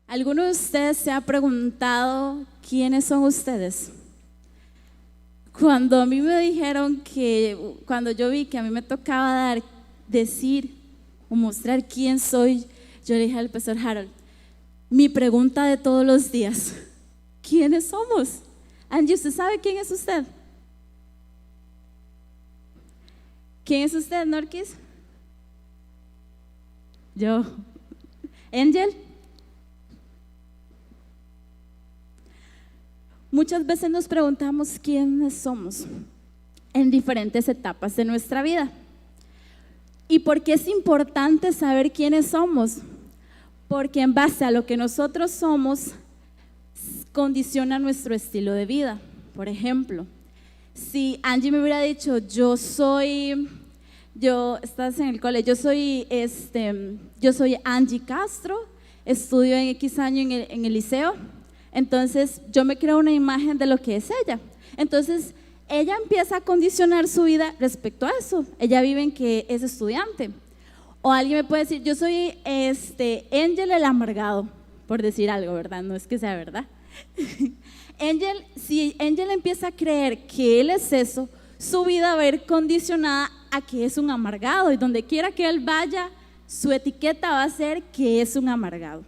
¿Alguno de ustedes se ha preguntado quiénes son ustedes? Cuando a mí me dijeron cuando yo vi que a mí me tocaba decir o mostrar quién soy, yo le dije al pastor Harold, mi pregunta de todos los días, ¿quiénes somos? Angie, ¿usted sabe quién es usted? ¿Quién es usted, Norquis? Yo. ¿Angel? Muchas veces nos preguntamos quiénes somos en diferentes etapas de nuestra vida. ¿Y por qué es importante saber quiénes somos? Porque en base a lo que nosotros somos, condiciona nuestro estilo de vida. Por ejemplo, si Angie me hubiera dicho, estás en el cole, yo soy Angie Castro, estudio en X año en el liceo, entonces yo me creo una imagen de lo que es ella. Entonces ella empieza a condicionar su vida respecto a eso. Ella vive en que es estudiante. O alguien me puede decir, yo soy Angel el amargado, por decir algo, ¿verdad? No es que sea verdad. Si Angel empieza a creer que él es eso, su vida va a ir condicionada a que es un amargado, y donde quiera que él vaya, su etiqueta va a ser que es un amargado.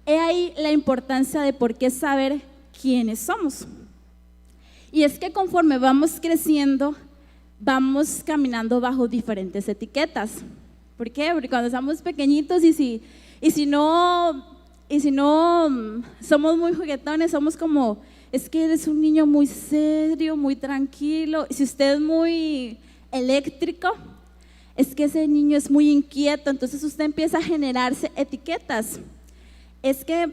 He ahí la importancia de por qué saber quiénes somos. Y es que conforme vamos creciendo, vamos caminando bajo diferentes etiquetas. ¿Por qué? Porque cuando estamos pequeñitos y si no somos muy juguetones, somos como, es que eres un niño muy serio, muy tranquilo. Y si usted es muy eléctrico, es que ese niño es muy inquieto. Entonces usted empieza a generarse etiquetas. Es que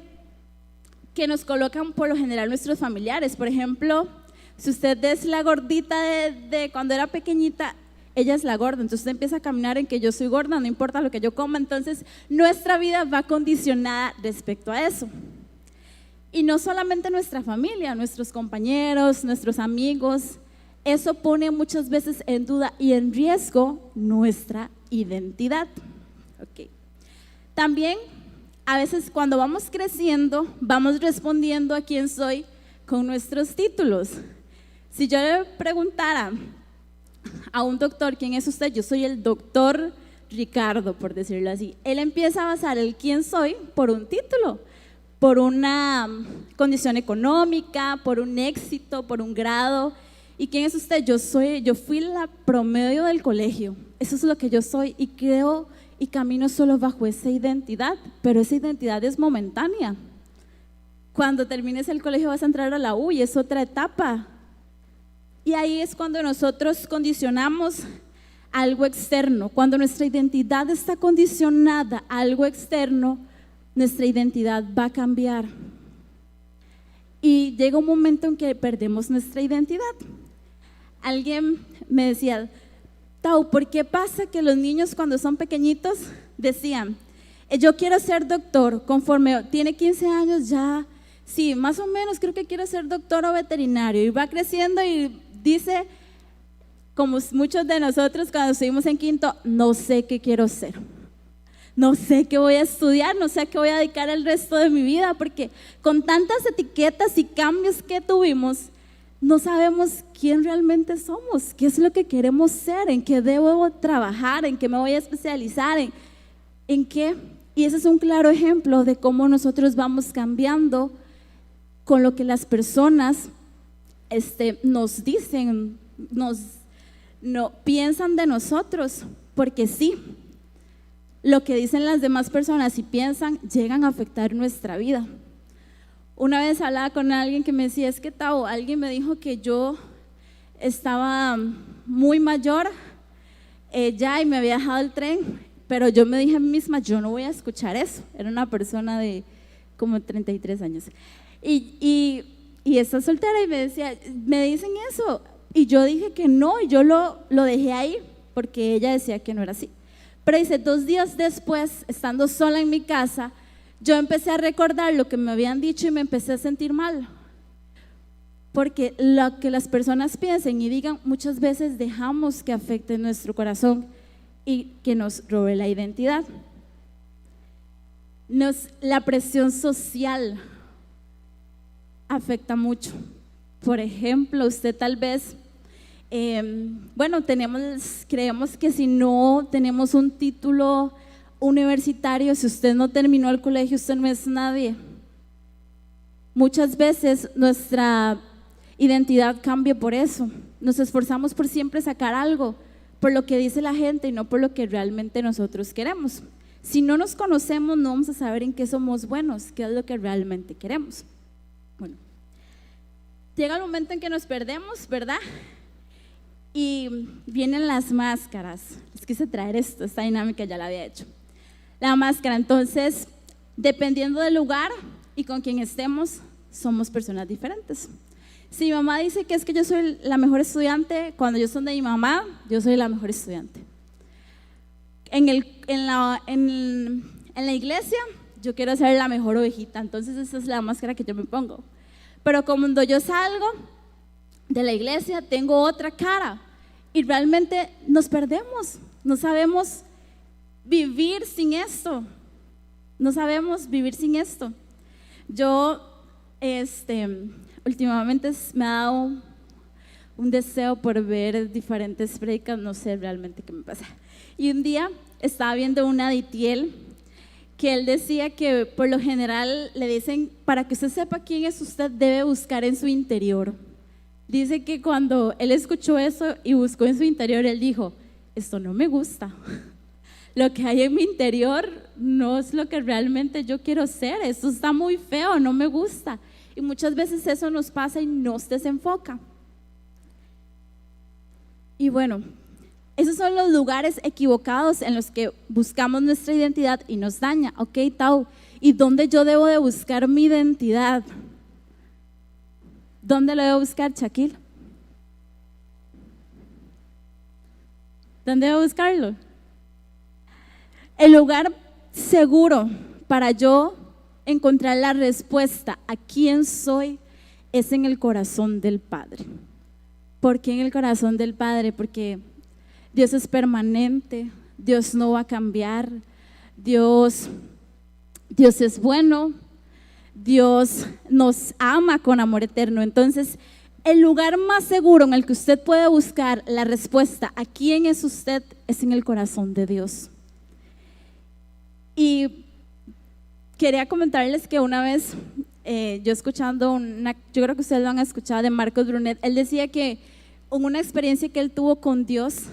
nos colocan por lo general nuestros familiares. Por ejemplo, si usted es la gordita de cuando era pequeñita, ella es la gorda, entonces usted empieza a caminar en que yo soy gorda, no importa lo que yo coma. Entonces nuestra vida va condicionada respecto a eso. Y no solamente nuestra familia, nuestros compañeros, nuestros amigos, eso pone muchas veces en duda y en riesgo nuestra identidad. Okay. También a veces cuando vamos creciendo, vamos respondiendo a quién soy con nuestros títulos. Si yo le preguntara a un doctor, ¿quién es usted? Yo soy el doctor Ricardo, por decirlo así. Él empieza a basar el quién soy por un título, por una condición económica, por un éxito, por un grado. ¿Y quién es usted? Yo fui la promedio del colegio. Eso es lo que yo soy y creo y camino solo bajo esa identidad, pero esa identidad es momentánea. Cuando termines el colegio vas a entrar a la U y es otra etapa. Y ahí es cuando nosotros condicionamos algo externo. Cuando nuestra identidad está condicionada a algo externo, nuestra identidad va a cambiar. Y llega un momento en que perdemos nuestra identidad. Alguien me decía, Tau, ¿por qué pasa que los niños cuando son pequeñitos decían, yo quiero ser doctor, conforme tiene 15 años ya, sí, más o menos creo que quiero ser doctor o veterinario, y va creciendo y dice, como muchos de nosotros cuando estuvimos en quinto, no sé qué quiero ser, no sé qué voy a estudiar, no sé a qué voy a dedicar el resto de mi vida, porque con tantas etiquetas y cambios que tuvimos, no sabemos quién realmente somos, qué es lo que queremos ser, en qué debo trabajar, en qué me voy a especializar, en qué. Y ese es un claro ejemplo de cómo nosotros vamos cambiando con lo que las personas nos dicen, piensan de nosotros, porque sí, lo que dicen las demás personas y piensan llegan a afectar nuestra vida. Una vez hablaba con alguien que me decía, es que Tao, alguien me dijo que yo estaba muy mayor ya y me había dejado el tren, pero yo me dije a mí misma, yo no voy a escuchar eso. Era una persona de como 33 años y está soltera y me decía, me dicen eso, y yo dije que no, y yo lo dejé ahí porque ella decía que no era así. Pero dice, 2 días después, estando sola en mi casa, yo empecé a recordar lo que me habían dicho y me empecé a sentir mal, porque lo que las personas piensen y digan muchas veces dejamos que afecte nuestro corazón y que nos robe la identidad. la presión social afecta mucho. Por ejemplo, usted tal vez, creemos que si no tenemos un título universitario, si usted no terminó el colegio, usted no es nadie. Muchas veces nuestra identidad cambia por eso. Nos esforzamos por siempre sacar algo, por lo que dice la gente y no por lo que realmente nosotros queremos. Si no nos conocemos, no vamos a saber en qué somos buenos, qué es lo que realmente queremos. Bueno, llega el momento en que nos perdemos, ¿verdad? Y vienen las máscaras. Les quise traer esta dinámica ya la había hecho. La máscara, entonces, dependiendo del lugar y con quien estemos, somos personas diferentes. Si mi mamá dice que es que yo soy la mejor estudiante, cuando yo soy de mi mamá, yo soy la mejor estudiante. En la iglesia, yo quiero ser la mejor ovejita, entonces esa es la máscara que yo me pongo. Pero cuando yo salgo de la iglesia, tengo otra cara y realmente nos perdemos, no sabemos vivir sin esto, no sabemos vivir sin esto. Yo, últimamente me ha dado un deseo por ver diferentes prédicas, no sé realmente qué me pasa. Y un día estaba viendo una de Itiel, que él decía que por lo general le dicen, para que usted sepa quién es usted, debe buscar en su interior. Dice que cuando él escuchó eso y buscó en su interior, él dijo, esto no me gusta. Lo que hay en mi interior no es lo que realmente yo quiero ser, esto está muy feo, no me gusta. Y muchas veces eso nos pasa y nos desenfoca. Y bueno, esos son los lugares equivocados en los que buscamos nuestra identidad y nos daña. Ok, Tau, ¿y dónde yo debo de buscar mi identidad? ¿Dónde lo debo buscar, Shaquille? ¿Dónde debo buscarlo? El lugar seguro para yo encontrar la respuesta a quién soy es en el corazón del Padre. ¿Por qué en el corazón del Padre? Porque Dios es permanente, Dios no va a cambiar, Dios es bueno, Dios nos ama con amor eterno. Entonces, el lugar más seguro en el que usted puede buscar la respuesta a quién es usted es en el corazón de Dios. Y quería comentarles que una vez, yo escuchando yo creo que ustedes lo han escuchado, de Marcos Brunet, él decía que en una experiencia que él tuvo con Dios,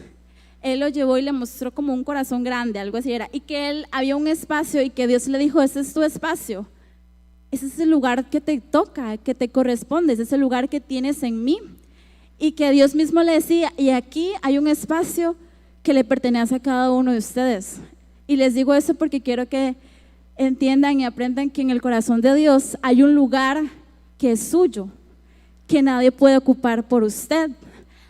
él lo llevó y le mostró como un corazón grande, algo así era, y que él había un espacio y que Dios le dijo, ese es tu espacio, ese es el lugar que te toca, que te corresponde, ese es el lugar que tienes en mí. Y que Dios mismo le decía, y aquí hay un espacio que le pertenece a cada uno de ustedes. Y les digo eso porque quiero que entiendan y aprendan que en el corazón de Dios hay un lugar que es suyo, que nadie puede ocupar por usted.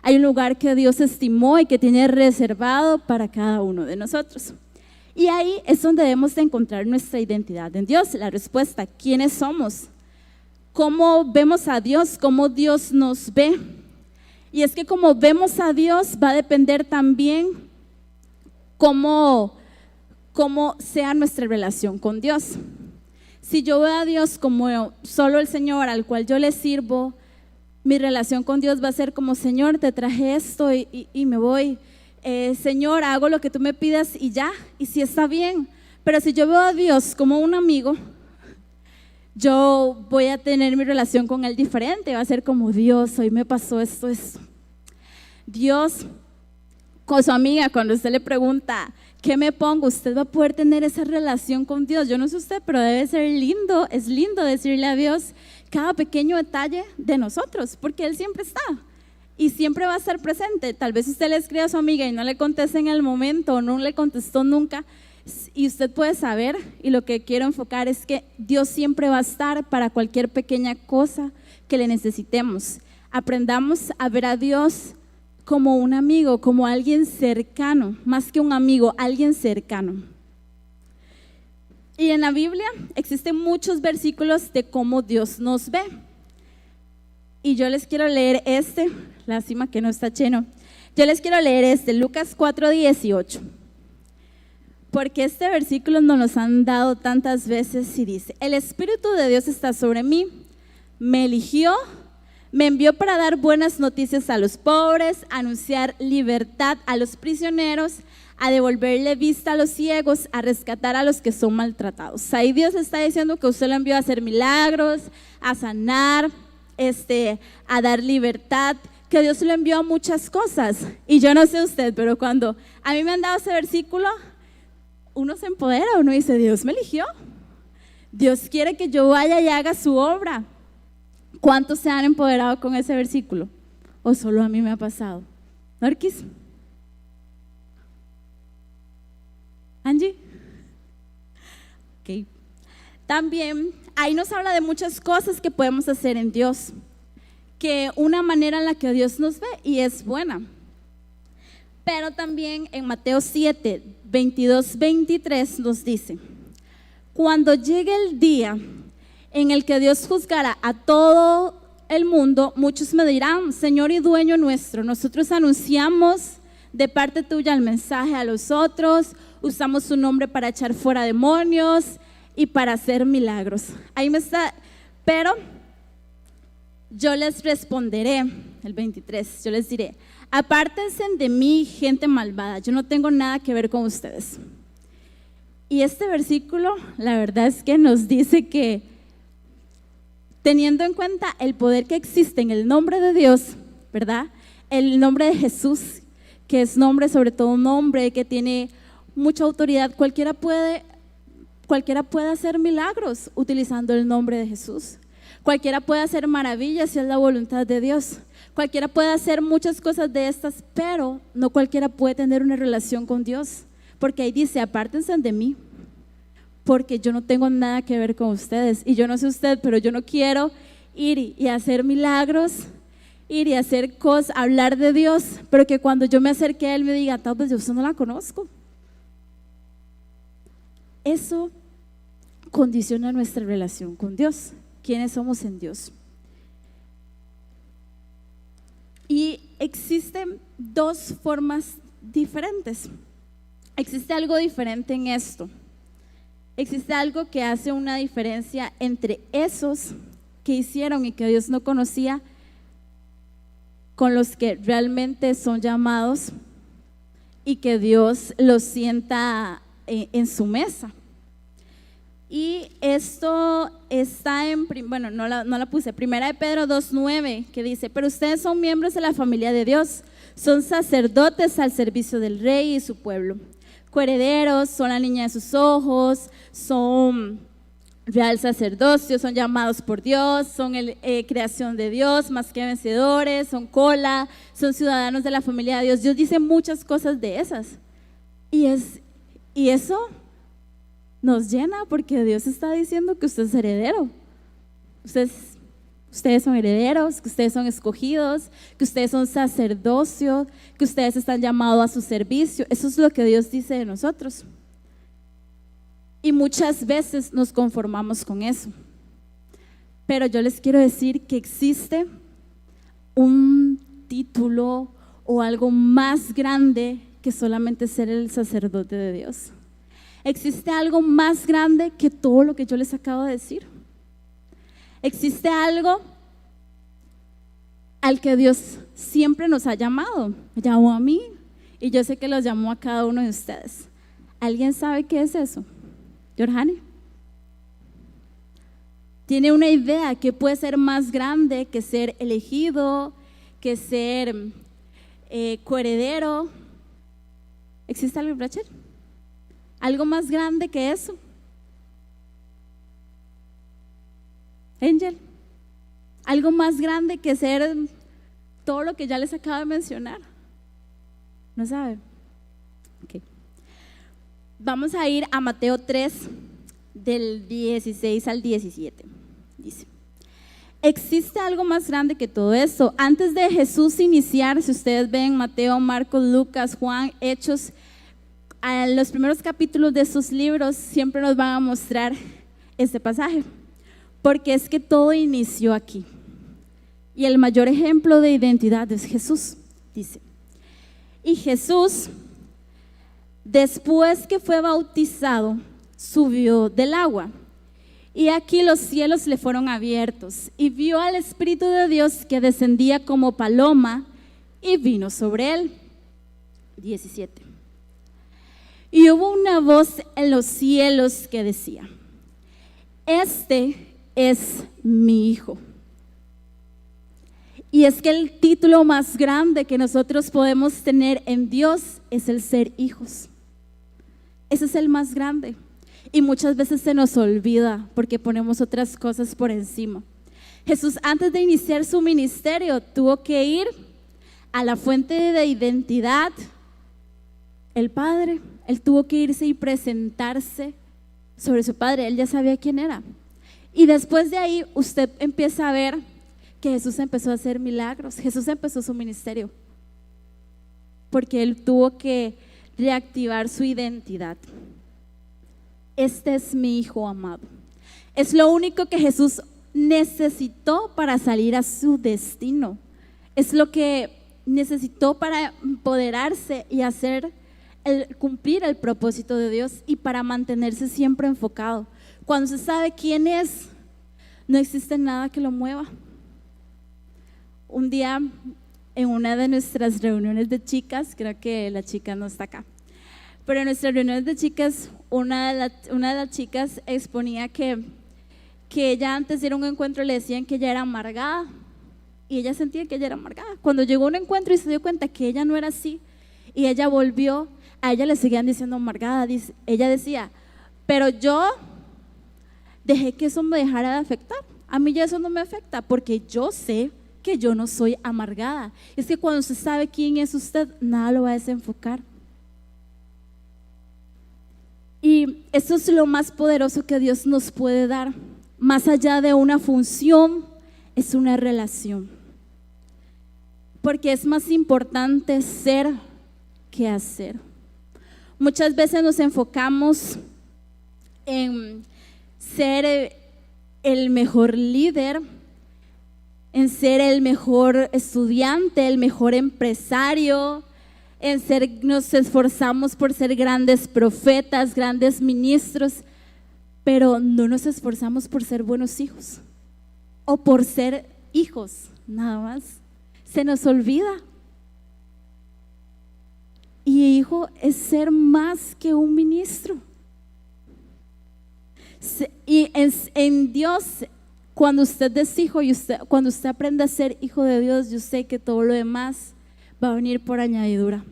Hay un lugar que Dios estimó y que tiene reservado para cada uno de nosotros. Y ahí es donde debemos de encontrar nuestra identidad en Dios, la respuesta, ¿quiénes somos? ¿Cómo vemos a Dios? ¿Cómo Dios nos ve? Y es que como vemos a Dios va a depender también cómo sea nuestra relación con Dios. Si yo veo a Dios como solo el Señor al cual yo le sirvo, mi relación con Dios va a ser como, Señor, te traje esto y me voy. Señor, hago lo que tú me pidas y ya, y si está bien. Pero si yo veo a Dios como un amigo, yo voy a tener mi relación con Él diferente. Va a ser como, Dios, hoy me pasó esto. Dios, con su amiga, cuando usted le pregunta, ¿qué me pongo? Usted va a poder tener esa relación con Dios. Yo no sé usted, pero debe ser lindo, es lindo decirle a Dios cada pequeño detalle de nosotros, porque Él siempre está y siempre va a estar presente. Tal vez usted le escribe a su amiga y no le conteste en el momento o no le contestó nunca, y usted puede saber, y lo que quiero enfocar es que Dios siempre va a estar para cualquier pequeña cosa que le necesitemos. Aprendamos a ver a Dios como un amigo, como alguien cercano, más que un amigo, alguien cercano. Y en la Biblia existen muchos versículos de cómo Dios nos ve. Y yo les quiero leer lástima que no está lleno. Yo les quiero leer Lucas 4:18. porque este versículo nos los han dado tantas veces y dice: el Espíritu de Dios está sobre mí, me eligió, me envió para dar buenas noticias a los pobres, a anunciar libertad a los prisioneros, a devolverle vista a los ciegos, a rescatar a los que son maltratados. Ahí Dios está diciendo que usted lo envió a hacer milagros, a sanar, a dar libertad, que Dios lo envió a muchas cosas. Y yo no sé usted, pero cuando a mí me han dado ese versículo, uno se empodera, uno dice: Dios me eligió, Dios quiere que yo vaya y haga su obra. ¿Cuántos se han empoderado con ese versículo? ¿O solo a mí me ha pasado? ¿Norquis? ¿Angie? Ok. También ahí nos habla de muchas cosas que podemos hacer en Dios, que una manera en la que Dios nos ve y es buena. Pero también en Mateo 7, 22, 23 nos dice: cuando llegue el día en el que Dios juzgará a todo el mundo, muchos me dirán: Señor y dueño nuestro, nosotros anunciamos de parte tuya el mensaje a los otros, usamos su nombre para echar fuera demonios y para hacer milagros. Ahí me está, pero yo les responderé, el 23, yo les diré: apártense de mí, gente malvada, yo no tengo nada que ver con ustedes. Y este versículo, la verdad es que nos dice que, teniendo en cuenta el poder que existe en el nombre de Dios, ¿verdad? El nombre de Jesús, que es nombre, sobre todo un nombre que tiene mucha autoridad, cualquiera puede hacer milagros utilizando el nombre de Jesús. Cualquiera puede hacer maravillas si es la voluntad de Dios. Cualquiera puede hacer muchas cosas de estas, pero no cualquiera puede tener una relación con Dios, porque ahí dice: apártense de mí, porque yo no tengo nada que ver con ustedes. Y yo no sé usted, pero yo no quiero ir y hacer milagros, ir y hacer cosas, hablar de Dios, pero que cuando yo me acerque a Él me diga: tal vez yo no la conozco. Eso condiciona nuestra relación con Dios, quiénes somos en Dios. Y existen dos formas diferentes. Existe algo diferente en esto. Existe algo que hace una diferencia entre esos que hicieron y que Dios no conocía, con los que realmente son llamados y que Dios los sienta en su mesa. Y esto está en, bueno, no la puse, 1 Pedro 2:9, que dice: pero ustedes son miembros de la familia de Dios, son sacerdotes al servicio del Rey y su pueblo, coherederos, son la niña de sus ojos, son real sacerdocio, son llamados por Dios, son creación de Dios, más que vencedores, son cola, son ciudadanos de la familia de Dios. Dios dice muchas cosas de esas, y eso nos llena, porque Dios está diciendo que usted es heredero, ustedes son herederos, que ustedes son escogidos, que ustedes son sacerdocio, que ustedes están llamados a su servicio. Eso es lo que Dios dice de nosotros. Y muchas veces nos conformamos con eso, pero yo les quiero decir que existe un título o algo más grande que solamente ser el sacerdote de Dios. Existe algo más grande que todo lo que yo les acabo de decir. Existe algo al que Dios siempre nos ha llamado. Me llamó a mí y yo sé que los llamó a cada uno de ustedes. ¿Alguien sabe qué es eso? Jorjani, ¿tiene una idea que puede ser más grande que ser elegido, que ser coheredero? ¿Existe algo, Rachel? ¿Algo más grande que eso? Angel, ¿algo más grande que ser todo lo que ya les acabo de mencionar? ¿No sabe? Okay. Vamos a ir a Mateo 3, del 16 al 17. Dice: existe algo más grande que todo eso. Antes de Jesús iniciar, si ustedes ven Mateo, Marcos, Lucas, Juan, Hechos, a los primeros capítulos de esos libros siempre nos van a mostrar este pasaje, porque es que todo inició aquí. Y el mayor ejemplo de identidad es Jesús. Dice: y Jesús, Después que fue bautizado, subió del agua. Y aquí los cielos le fueron abiertos y vio al Espíritu de Dios que descendía como paloma y vino sobre él. 17. Y hubo una voz en los cielos que decía: este es mi Hijo. Y es que el título más grande que nosotros podemos tener en Dios es el ser hijos. Ese es el más grande. Y muchas veces se nos olvida porque ponemos otras cosas por encima. Jesús, antes de iniciar su ministerio, tuvo que ir a la fuente de identidad, el Padre. Él tuvo que irse y presentarse sobre su Padre. Él ya sabía quién era. Y después de ahí usted empieza a ver que Jesús empezó a hacer milagros. Jesús empezó su ministerio porque Él tuvo que reactivar su identidad. Este es mi Hijo amado. Es lo único que Jesús necesitó para salir a su destino. Es lo que necesitó para empoderarse y cumplir el propósito de Dios y para mantenerse siempre enfocado. Cuando se sabe quién es, no existe nada que lo mueva. Un día en una de nuestras reuniones de chicas, creo que la chica no está acá, pero en nuestras reuniones de chicas, una de las chicas exponía que ella antes de ir a un encuentro le decían que ella era amargada y ella sentía que ella era amargada. Cuando llegó a un encuentro y se dio cuenta que ella no era así y ella volvió, a ella le seguían diciendo amargada. Ella decía, pero yo dejé que eso me dejara de afectar. A mí ya eso no me afecta porque yo sé que yo no soy amargada. Es que cuando se sabe quién es usted, nada lo va a desenfocar. Y eso es lo más poderoso que Dios nos puede dar. Más allá de una función, es una relación. Porque es más importante ser que hacer. Muchas veces nos enfocamos en ser el mejor líder, en ser el mejor estudiante, el mejor empresario, nos esforzamos por ser grandes profetas, grandes ministros, pero no nos esforzamos por ser buenos hijos o por ser hijos, nada más. Se nos olvida. Y hijo es ser más que un ministro. Y en Dios, cuando usted es hijo y cuando usted aprende a ser hijo de Dios, yo sé que todo lo demás va a venir por añadidura.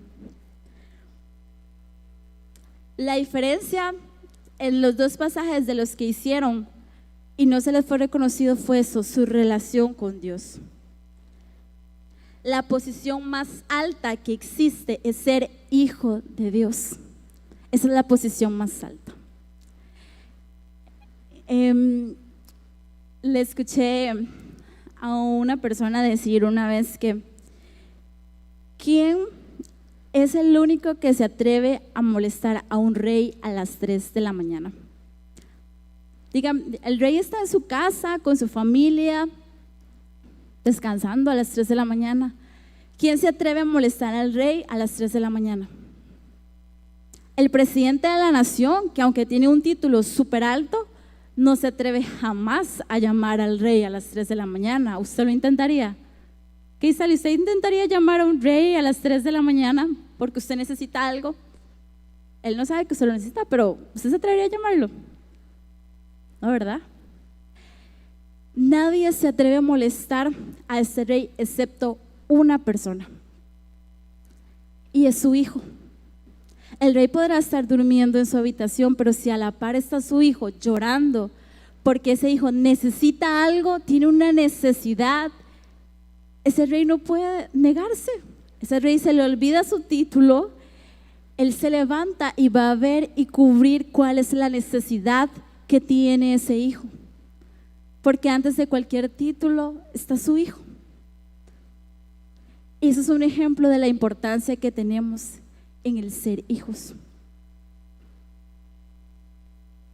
La diferencia en los dos pasajes de los que hicieron y no se les fue reconocido fue eso, su relación con Dios. La posición más alta que existe es ser hijo de Dios. Esa es la posición más alta. Le escuché a una persona decir una vez que ¿quién es el único que se atreve a molestar a un rey a las 3 de la mañana? Digan, el rey está en su casa con su familia descansando a las 3 de la mañana. ¿Quién se atreve a molestar al rey a las 3 de la mañana? El presidente de la nación, que aunque tiene un título súper alto, no se atreve jamás a llamar al rey a las 3 de la mañana. ¿Usted lo intentaría? ¿Qué sale? ¿Usted intentaría llamar a un rey a las 3 de la mañana porque usted necesita algo? Él no sabe que usted lo necesita, pero ¿usted se atrevería a llamarlo? ¿No, verdad? Nadie se atreve a molestar a este rey excepto una persona, y es su hijo. El rey podrá estar durmiendo en su habitación, pero si a la par está su hijo llorando porque ese hijo necesita algo, tiene una necesidad, ese rey no puede negarse. Ese rey se le olvida su título, él se levanta y va a ver y cubrir cuál es la necesidad que tiene ese hijo, porque antes de cualquier título está su hijo. Y eso es un ejemplo de la importancia que tenemos en el ser hijos.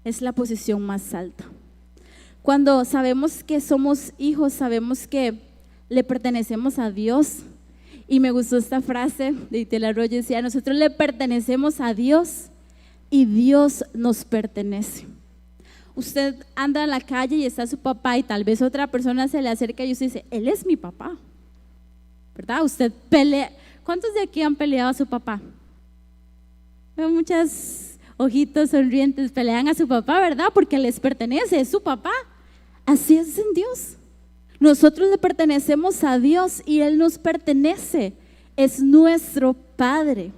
Es la posición más alta. Cuando sabemos que somos hijos, sabemos que le pertenecemos a Dios Y me gustó esta frase de Itiel Arroyo, decía: nosotros le pertenecemos a Dios y Dios nos pertenece. Usted anda en la calle y está su papá y tal vez otra persona se le acerca y usted dice: él es mi papá, ¿verdad? Usted pelea. ¿Cuántos de aquí han peleado a su papá? Veo muchos ojitos sonrientes. Pelean a su papá, ¿verdad? Porque les pertenece, es su papá. Así es en Dios. Nosotros le pertenecemos a Dios y Él nos pertenece, es nuestro Padre.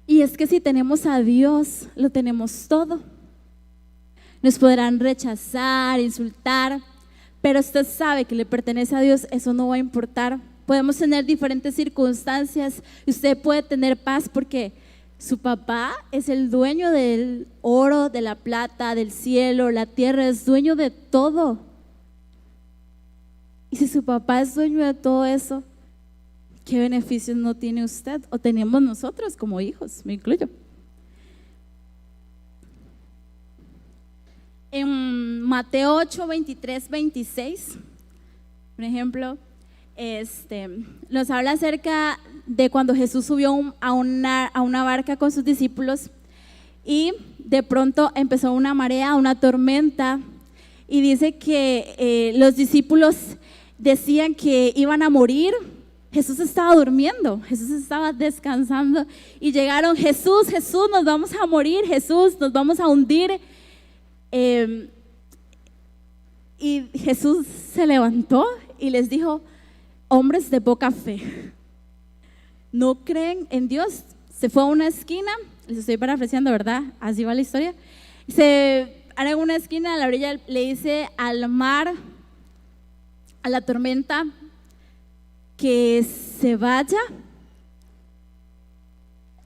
Y es que si tenemos a Dios, lo tenemos todo. Nos podrán rechazar, insultar, pero usted sabe que le pertenece a Dios, eso no va a importar. Podemos tener diferentes circunstancias y usted puede tener paz porque su papá es el dueño del oro, de la plata, del cielo, la tierra, es dueño de todo. Y si su papá es dueño de todo eso, ¿qué beneficios no tiene usted o tenemos nosotros como hijos? Me incluyo. En Mateo 8, 23, 26, por ejemplo, nos habla acerca de cuando Jesús subió a una barca con sus discípulos y de pronto empezó una marea, una tormenta, y dice que los discípulos decían que iban a morir. Jesús estaba durmiendo, Jesús estaba descansando y llegaron: Jesús, Jesús, nos vamos a morir, Jesús, nos vamos a hundir. Y Jesús se levantó y les dijo: hombres de poca fe, ¿no creen en Dios? Se fue a una esquina, les estoy parafraseando, ¿verdad? Así va la historia. Se para en una esquina, a la orilla, le dice al mar, a la tormenta, que se vaya,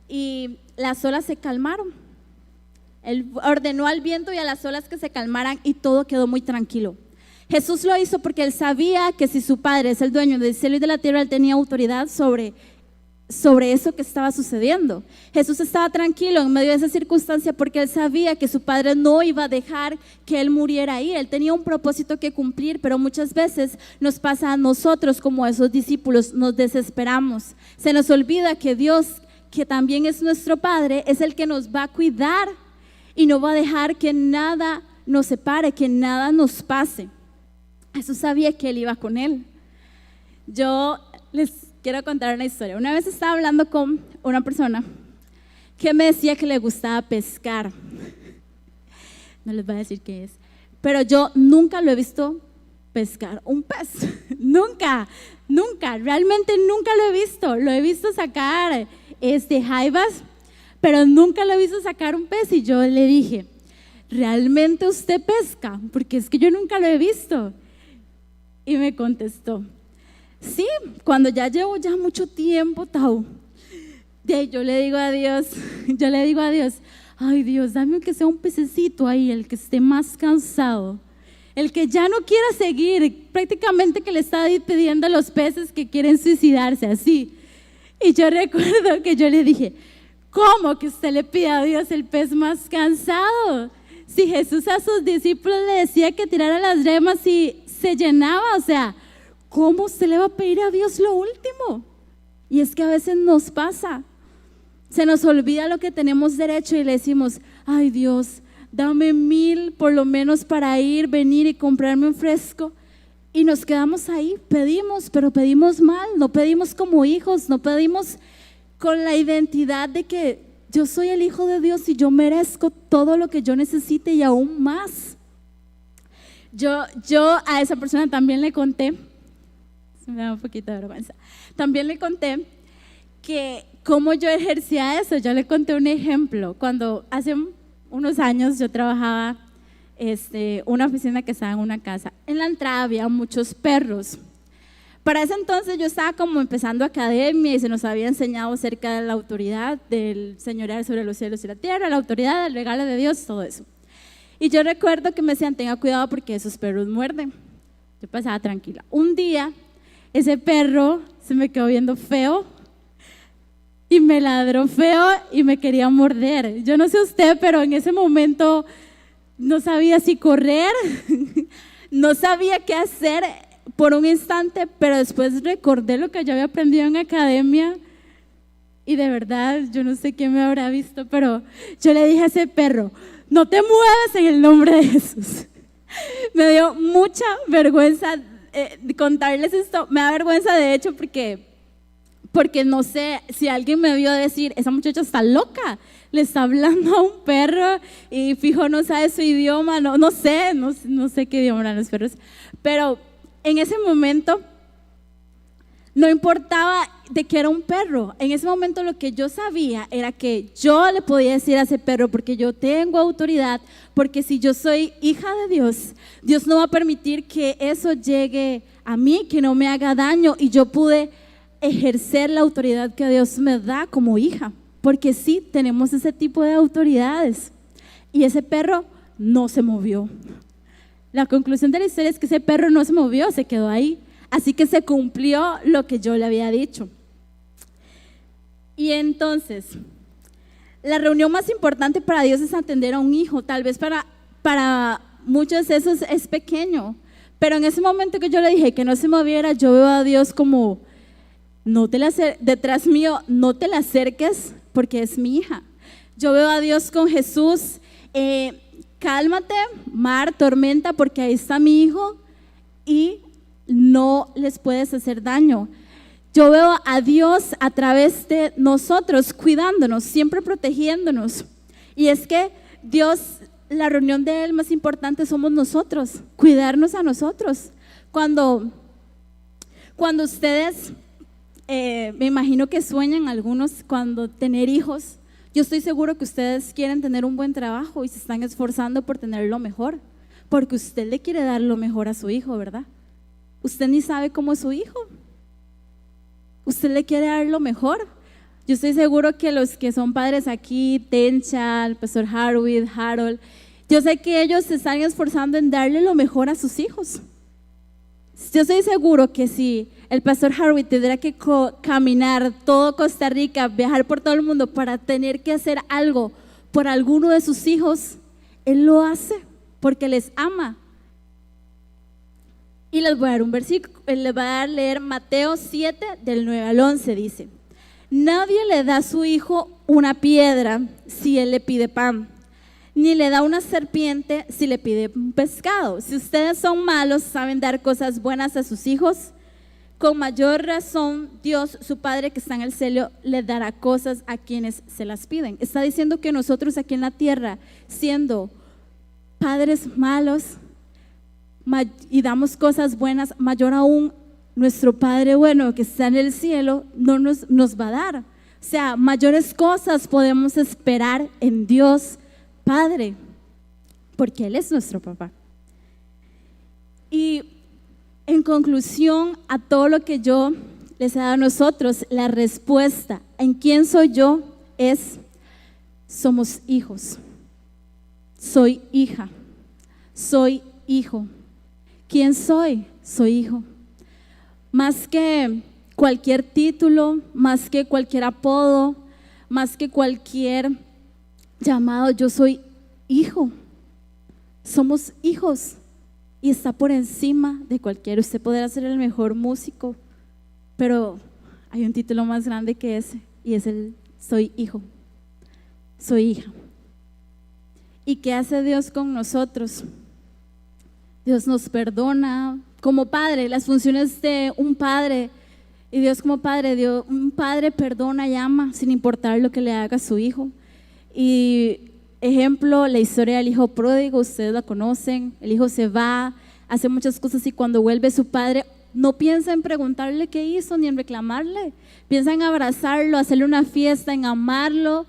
y las olas se calmaron. Él ordenó al viento y a las olas que se calmaran y todo quedó muy tranquilo. Jesús lo hizo porque él sabía que si su Padre es el dueño del cielo y de la tierra, él tenía autoridad sobre eso que estaba sucediendo. Jesús estaba tranquilo en medio de esa circunstancia porque él sabía que su Padre no iba a dejar que él muriera ahí. Él tenía un propósito que cumplir, pero muchas veces nos pasa a nosotros como a esos discípulos, nos desesperamos. Se nos olvida que Dios, que también es nuestro Padre, es el que nos va a cuidar y no va a dejar que nada nos separe, que nada nos pase. Jesús sabía que él iba con él. Yo les quiero contar una historia. Una vez estaba hablando con una persona que me decía que le gustaba pescar. No les voy a decir qué es, pero yo nunca lo he visto pescar un pez. Nunca, realmente nunca lo he visto. Lo he visto sacar jaibas, pero nunca lo he visto sacar un pez. Y yo le dije: ¿realmente usted pesca? Porque es que yo nunca lo he visto. Y me contestó: sí, cuando ya llevo mucho tiempo, Tau. Yo le digo a Dios, ay Dios, dame aunque sea un pececito ahí, el que esté más cansado, el que ya no quiera seguir, prácticamente que le está pidiendo a los peces que quieren suicidarse, así. Y yo recuerdo que yo le dije: ¿cómo que usted le pide a Dios el pez más cansado? Si Jesús a sus discípulos le decía que tirara las remas y se llenaba, o sea, ¿cómo usted le va a pedir a Dios lo último? Y es que a veces nos pasa, se nos olvida lo que tenemos derecho y le decimos: ay Dios, dame 1,000 por lo menos para ir, venir y comprarme un fresco. Y nos quedamos ahí, pedimos, pero pedimos mal, no pedimos como hijos, no pedimos con la identidad de que yo soy el hijo de Dios y yo merezco todo lo que yo necesite y aún más. Yo a esa persona también le conté, se me da un poquito de vergüenza, también le conté que cómo yo ejercía eso. Yo le conté un ejemplo. Cuando hace unos años yo trabajaba una oficina que estaba en una casa, en la entrada había muchos perros. Para ese entonces yo estaba como empezando academia y se nos había enseñado acerca de la autoridad del señorear sobre los cielos y la tierra, la autoridad del regalo de Dios, todo eso. Y yo recuerdo que me decían: tenga cuidado porque esos perros muerden. Yo pasaba tranquila. Un día ese perro se me quedó viendo feo y me ladró feo y me quería morder. Yo no sé usted, pero en ese momento no sabía si correr, no sabía qué hacer, por un instante, pero después recordé lo que yo había aprendido en academia y de verdad, yo no sé quién me habrá visto, pero yo le dije a ese perro, no te muevas en el nombre de Jesús. Me dio mucha vergüenza contarles esto, me da vergüenza de hecho porque no sé si alguien me vio decir, esa muchacha está loca, le está hablando a un perro y fijo no sabe su idioma, no sé qué idioma eran los perros, pero en ese momento no importaba de que era un perro, en ese momento lo que yo sabía era que yo le podía decir a ese perro porque yo tengo autoridad, porque si yo soy hija de Dios, Dios no va a permitir que eso llegue a mí, que no me haga daño y yo pude ejercer la autoridad que Dios me da como hija, porque sí tenemos ese tipo de autoridades y ese perro no se movió. La conclusión de la historia es que ese perro no se movió, se quedó ahí. Así que se cumplió lo que yo le había dicho. Y entonces, la reunión más importante para Dios es atender a un hijo. Tal vez para muchos eso es pequeño, pero en ese momento que yo le dije que no se moviera, yo veo a Dios como, detrás mío, no te la acerques porque es mi hija. Yo veo a Dios con Jesús, cálmate, mar, tormenta, porque ahí está mi hijo y no les puedes hacer daño. Yo veo a Dios a través de nosotros, cuidándonos, siempre protegiéndonos. Y es que Dios, la reunión de Él más importante somos nosotros, cuidarnos a nosotros. Cuando ustedes, me imagino que sueñan algunos cuando tener hijos, yo estoy seguro que ustedes quieren tener un buen trabajo y se están esforzando por tener lo mejor, porque usted le quiere dar lo mejor a su hijo, ¿verdad? Usted ni sabe cómo es su hijo. Usted le quiere dar lo mejor. Yo estoy seguro que los que son padres aquí, Tencha, el pastor Harwood, Harold, yo sé que ellos se están esforzando en darle lo mejor a sus hijos. Yo estoy seguro que si el pastor Harwood tendrá que caminar todo Costa Rica, viajar por todo el mundo para tener que hacer algo por alguno de sus hijos, él lo hace porque les ama. Y les voy a dar un versículo, les voy a leer Mateo 7 del 9 al 11, dice: nadie le da a su hijo una piedra si él le pide pan, ni le da una serpiente si le pide un pescado. Si ustedes son malos, saben dar cosas buenas a sus hijos, con mayor razón Dios, su Padre que está en el cielo, le dará cosas a quienes se las piden. Está diciendo que nosotros aquí en la tierra, siendo padres malos, y damos cosas buenas, mayor aún nuestro Padre bueno que está en el cielo nos va a dar. O sea, mayores cosas podemos esperar en Dios Padre, porque Él es nuestro papá. Y en conclusión a todo lo que yo les he dado a nosotros, la respuesta en quién soy yo es: somos hijos. Soy hija, soy hijo. ¿Quién soy? Soy hijo. Más que cualquier título, más que cualquier apodo, más que cualquier llamado, yo soy hijo. Somos hijos y está por encima de cualquiera. Usted podrá ser el mejor músico, pero hay un título más grande que ese y es el soy hijo, soy hija. ¿Y qué hace Dios con nosotros? Dios nos perdona como padre, las funciones de un padre. Y Dios como padre, un padre perdona y ama sin importar lo que le haga a su hijo. Y ejemplo, la historia del hijo pródigo, ustedes la conocen. El hijo se va, hace muchas cosas y cuando vuelve su padre no piensa en preguntarle qué hizo ni en reclamarle. Piensa en abrazarlo, hacerle una fiesta, en amarlo.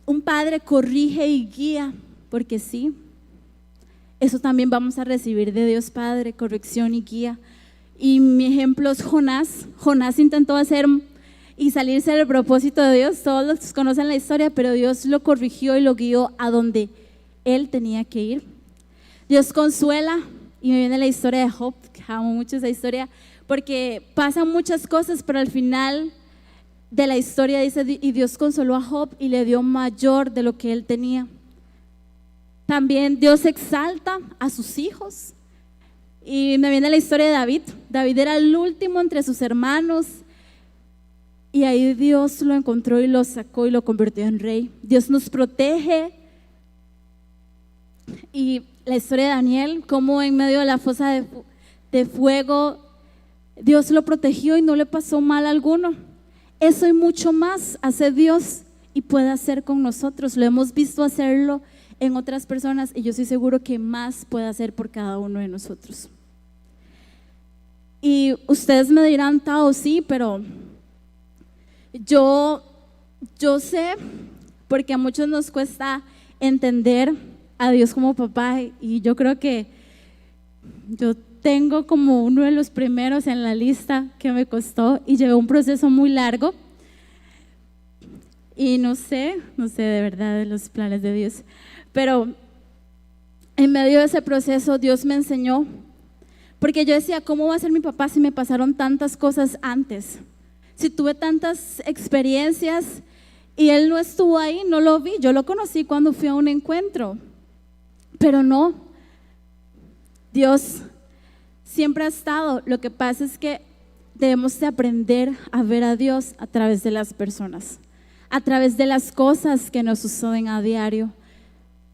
Un padre corrige y guía, porque sí, eso también vamos a recibir de Dios Padre, corrección y guía. Y mi ejemplo es Jonás. Jonás intentó hacer y salirse del propósito de Dios. Todos conocen la historia, pero Dios lo corrigió y lo guió a donde él tenía que ir. Dios consuela, y me viene la historia de Job, que amo mucho esa historia, porque pasan muchas cosas, pero al final de la historia dice: y Dios consoló a Job y le dio mayor de lo que él tenía. También Dios exalta a sus hijos. Y me viene la historia de David. David era el último entre sus hermanos y ahí Dios lo encontró y lo sacó y lo convirtió en rey. Dios nos protege. Y la historia de Daniel, como en medio de la fosa de fuego, Dios lo protegió y no le pasó mal alguno. Eso y mucho más hace Dios y puede hacer con nosotros. Lo hemos visto hacerlo en otras personas y yo estoy seguro que más puede hacer por cada uno de nosotros. Y ustedes me dirán, Tao, sí, pero yo sé, porque a muchos nos cuesta entender a Dios como papá, y yo creo que yo tengo como uno de los primeros en la lista que me costó y llevé un proceso muy largo y no sé de verdad de los planes de Dios, pero en medio de ese proceso Dios me enseñó, porque yo decía, ¿cómo va a ser mi papá si me pasaron tantas cosas antes? Si tuve tantas experiencias y él no estuvo ahí, no lo vi, yo lo conocí cuando fui a un encuentro, pero no, Dios siempre ha estado. Lo que pasa es que debemos de aprender a ver a Dios a través de las personas, a través de las cosas que nos suceden a diario.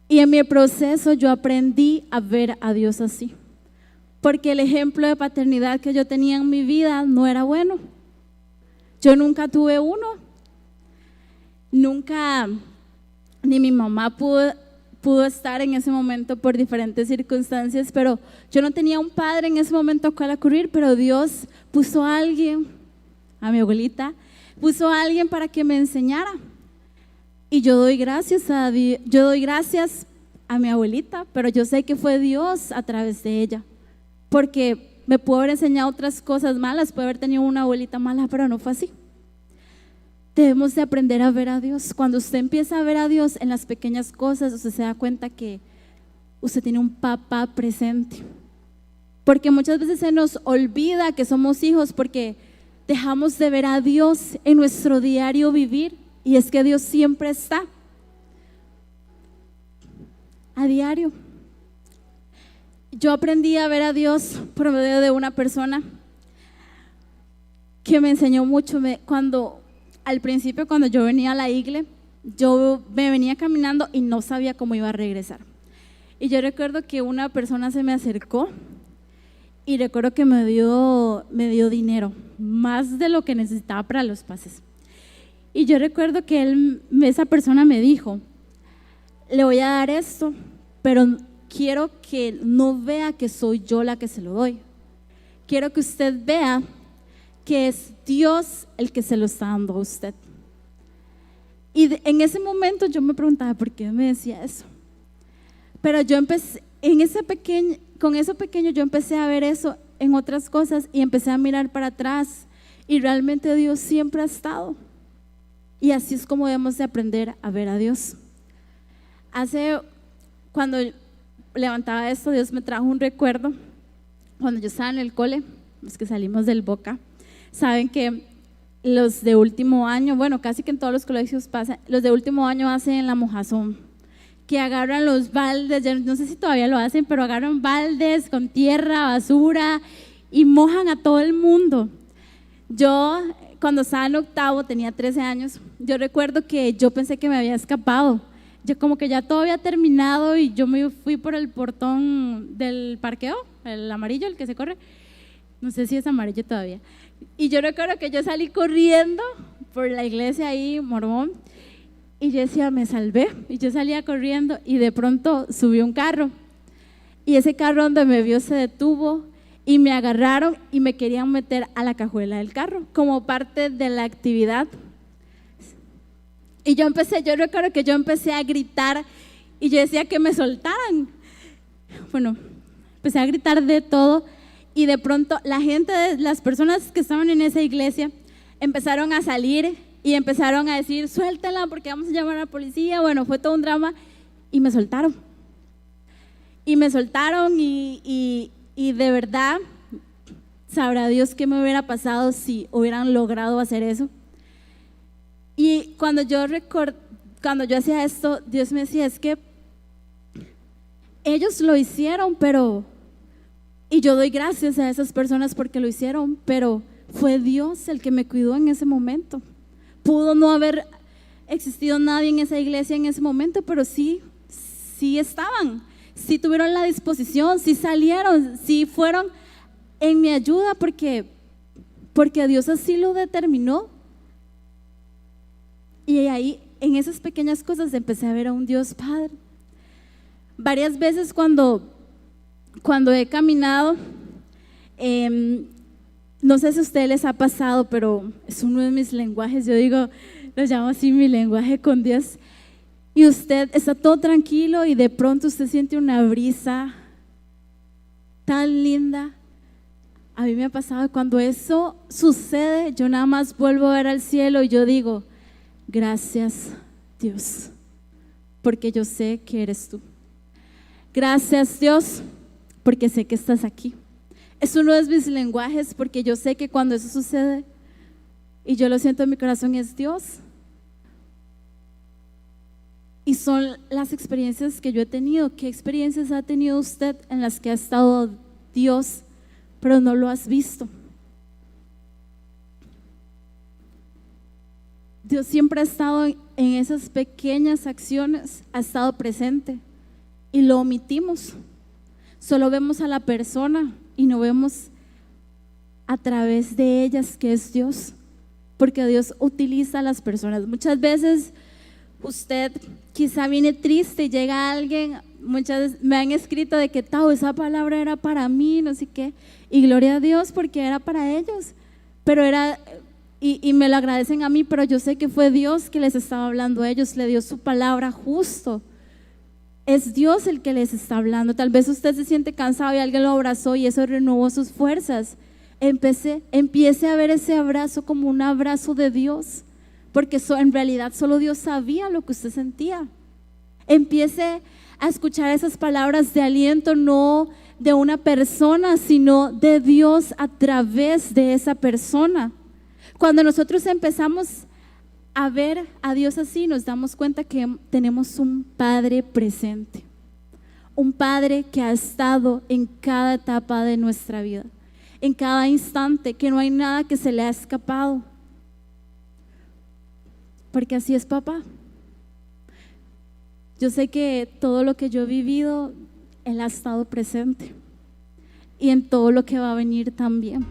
Y en mi proceso yo aprendí a ver a Dios así, porque el ejemplo de paternidad que yo tenía en mi vida no era bueno. Yo nunca tuve uno, nunca, ni mi mamá pudo estar en ese momento por diferentes circunstancias, pero yo no tenía un padre en ese momento a cual acudir, pero Dios puso a alguien, a mi abuelita, puso a alguien para que me enseñara. Y yo doy gracias a Dios, yo doy gracias a mi abuelita, pero yo sé que fue Dios a través de ella, porque me pudo haber enseñado otras cosas malas, puede haber tenido una abuelita mala, pero no fue así. Debemos de aprender a ver a Dios. Cuando usted empieza a ver a Dios en las pequeñas cosas, usted se da cuenta que usted tiene un papá presente, porque muchas veces se nos olvida que somos hijos porque dejamos de ver a Dios en nuestro diario vivir, y es que Dios siempre está a diario. Yo aprendí a ver a Dios por medio de una persona que me enseñó mucho. Al principio, cuando yo venía a la iglesia, yo me venía caminando y no sabía cómo iba a regresar. Y yo recuerdo que una persona se me acercó y recuerdo que me dio dinero, más de lo que necesitaba para los pases. Y yo recuerdo que esa persona me dijo, le voy a dar esto, pero quiero que no vea que soy yo la que se lo doy. Quiero que usted vea que es Dios el que se lo está dando a usted. Y en ese momento yo me preguntaba por qué me decía eso. Pero yo empecé, con eso pequeño yo empecé a ver eso en otras cosas y empecé a mirar para atrás, y realmente Dios siempre ha estado. Y así es como debemos de aprender a ver a Dios. Cuando levantaba esto, Dios me trajo un recuerdo. Cuando yo estaba en el cole, los que salimos del Boca, saben que los de último año, bueno, casi que en todos los colegios pasa, los de último año hacen la mojazón, que agarran los baldes, yo no sé si todavía lo hacen, pero agarran baldes con tierra, basura y mojan a todo el mundo. Yo, cuando estaba en octavo, tenía 13 años, yo recuerdo que yo pensé que me había escapado. Yo como que ya todo había terminado y yo me fui por el portón del parqueo, el amarillo, el que se corre, no sé si es amarillo todavía. Y yo recuerdo que yo salí corriendo por la iglesia ahí, Mormón, y yo decía, me salvé. Y yo salía corriendo y de pronto subió un carro. Y ese carro donde me vio se detuvo y me agarraron y me querían meter a la cajuela del carro como parte de la actividad. Y yo recuerdo que yo empecé a gritar y yo decía que me soltaran. Bueno, empecé a gritar de todo y de pronto las personas que estaban en esa iglesia empezaron a salir y empezaron a decir, suéltala porque vamos a llamar a la policía. Bueno, fue todo un drama y me soltaron. Y de verdad, sabrá Dios qué me hubiera pasado si hubieran logrado hacer eso. Y cuando yo hacía esto, Dios me decía, es que ellos lo hicieron, pero Y yo doy gracias a esas personas porque lo hicieron, pero fue Dios el que me cuidó en ese momento. Pudo no haber existido nadie en esa iglesia en ese momento, pero sí estaban, sí tuvieron la disposición, sí salieron, sí fueron en mi ayuda porque Dios así lo determinó. Y ahí, en esas pequeñas cosas, empecé a ver a un Dios Padre. Varias veces cuando he caminado, no sé si a ustedes les ha pasado, pero es uno de mis lenguajes, yo digo, lo llamo así mi lenguaje con Dios. Y usted está todo tranquilo y de pronto usted siente una brisa tan linda. A mí me ha pasado, cuando eso sucede, yo nada más vuelvo a ver al cielo y yo digo, gracias Dios, porque yo sé que eres tú. Gracias Dios, porque sé que estás aquí. Es uno de mis lenguajes porque yo sé que cuando eso sucede y yo lo siento en mi corazón es Dios. Y son las experiencias que yo he tenido. ¿Qué experiencias ha tenido usted en las que ha estado Dios, pero no lo has visto? Dios siempre ha estado en esas pequeñas acciones, ha estado presente y lo omitimos. Solo vemos a la persona y no vemos a través de ellas que es Dios, porque Dios utiliza a las personas. Muchas veces usted quizá viene triste y llega alguien, muchas veces me han escrito de que Tao, esa palabra era para mí, no sé qué, y gloria a Dios porque era para ellos, pero era, y me lo agradecen a mí, pero yo sé que fue Dios que les estaba hablando a ellos, le dio su palabra justo. Es Dios el que les está hablando. Tal vez usted se siente cansado y alguien lo abrazó y eso renovó sus fuerzas. Empiece a ver ese abrazo como un abrazo de Dios, porque en realidad solo Dios sabía lo que usted sentía. Empiece a escuchar esas palabras de aliento, no de una persona, sino de Dios a través de esa persona. Cuando nosotros empezamos a ver a Dios así, nos damos cuenta que tenemos un Padre presente, un Padre que ha estado en cada etapa de nuestra vida, en cada instante, que no hay nada que se le ha escapado, porque así es papá. Yo sé que todo lo que yo he vivido, Él ha estado presente y en todo lo que va a venir también.